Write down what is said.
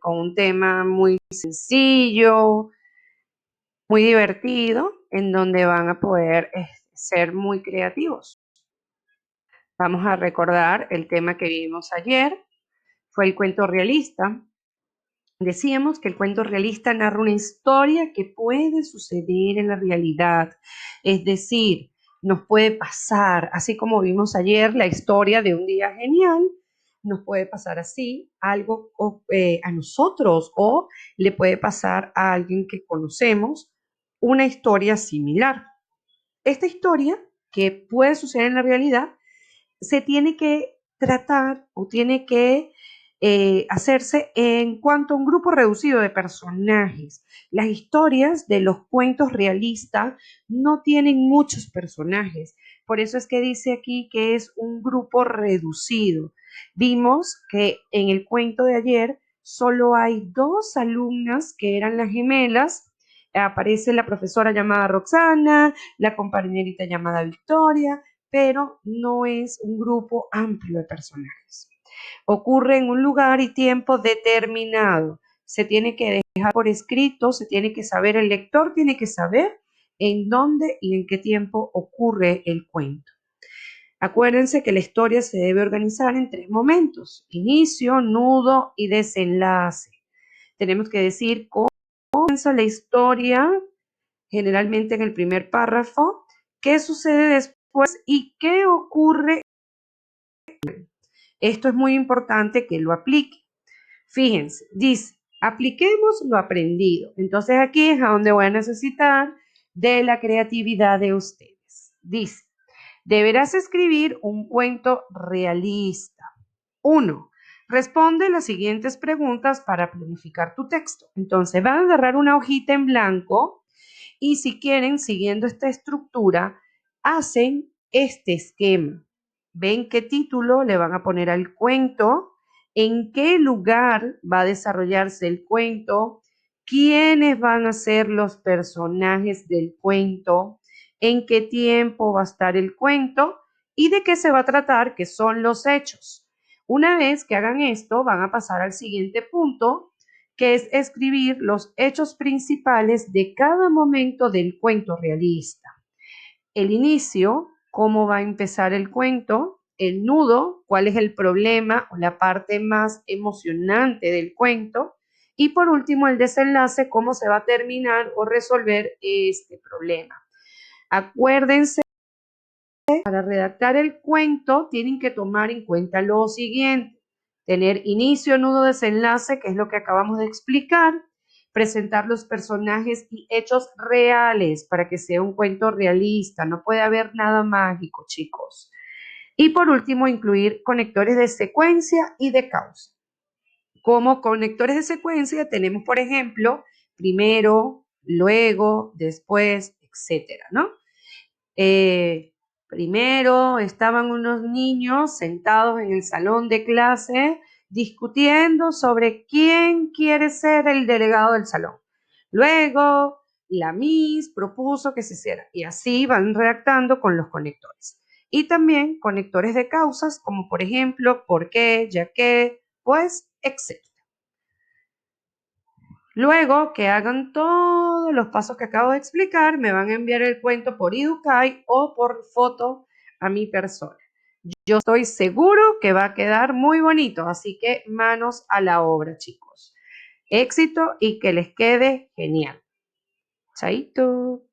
con un tema muy sencillo, muy divertido, en donde van a poder ser muy creativos. Vamos a recordar el tema que vimos ayer, fue el cuento realista. Decíamos que el cuento realista narra una historia que puede suceder en la realidad, es decir, nos puede pasar, así como vimos ayer la historia de un día genial, nos puede pasar así algo a nosotros o le puede pasar a alguien que conocemos una historia similar. Esta historia que puede suceder en la realidad se tiene que tratar o tiene que hacerse en cuanto a un grupo reducido de personajes. Las historias de los cuentos realistas no tienen muchos personajes, por eso es que dice aquí que es un grupo reducido. Vimos que en el cuento de ayer solo hay dos alumnas que eran las gemelas. Aparece la profesora llamada Roxana, la compañerita llamada Victoria, pero no es un grupo amplio de personajes. Ocurre en un lugar y tiempo determinado. Se tiene que dejar por escrito, se tiene que saber, el lector tiene que saber en dónde y en qué tiempo ocurre el cuento. Acuérdense que la historia se debe organizar en 3 momentos: inicio, nudo y desenlace. Tenemos que decir cómo comienza la historia, generalmente en el primer párrafo, qué sucede después y qué ocurre. Esto es muy importante que lo aplique. Fíjense, dice, apliquemos lo aprendido. Entonces aquí es a donde voy a necesitar de la creatividad de ustedes. Dice, deberás escribir un cuento realista. 1. Responde las siguientes preguntas para planificar tu texto. Entonces van a agarrar una hojita en blanco y si quieren, siguiendo esta estructura, hacen este esquema. Ven qué título le van a poner al cuento, en qué lugar va a desarrollarse el cuento, quiénes van a ser los personajes del cuento, en qué tiempo va a estar el cuento y de qué se va a tratar, que son los hechos. Una vez que hagan esto, van a pasar al siguiente punto, que es escribir los hechos principales de cada momento del cuento realista. El inicio, cómo va a empezar el cuento, el nudo, cuál es el problema o la parte más emocionante del cuento, y por último el desenlace, cómo se va a terminar o resolver este problema. Acuérdense, para redactar el cuento tienen que tomar en cuenta lo siguiente: tener inicio, nudo, desenlace, que es lo que acabamos de explicar, presentar los personajes y hechos reales para que sea un cuento realista, no puede haber nada mágico, chicos. Y por último, incluir conectores de secuencia y de causa. Como conectores de secuencia tenemos, por ejemplo, primero, luego, después, etcétera, ¿no? Primero estaban unos niños sentados en el salón de clase discutiendo sobre quién quiere ser el delegado del salón. Luego, la Miss propuso que se hiciera y así van redactando con los conectores. Y también conectores de causas como por ejemplo, por qué, ya que, pues, etc. Luego que hagan todos los pasos que acabo de explicar, me van a enviar el cuento por Educay o por foto a mi persona. Yo estoy seguro que va a quedar muy bonito, así que manos a la obra, chicos. Éxito y que les quede genial. Chaito.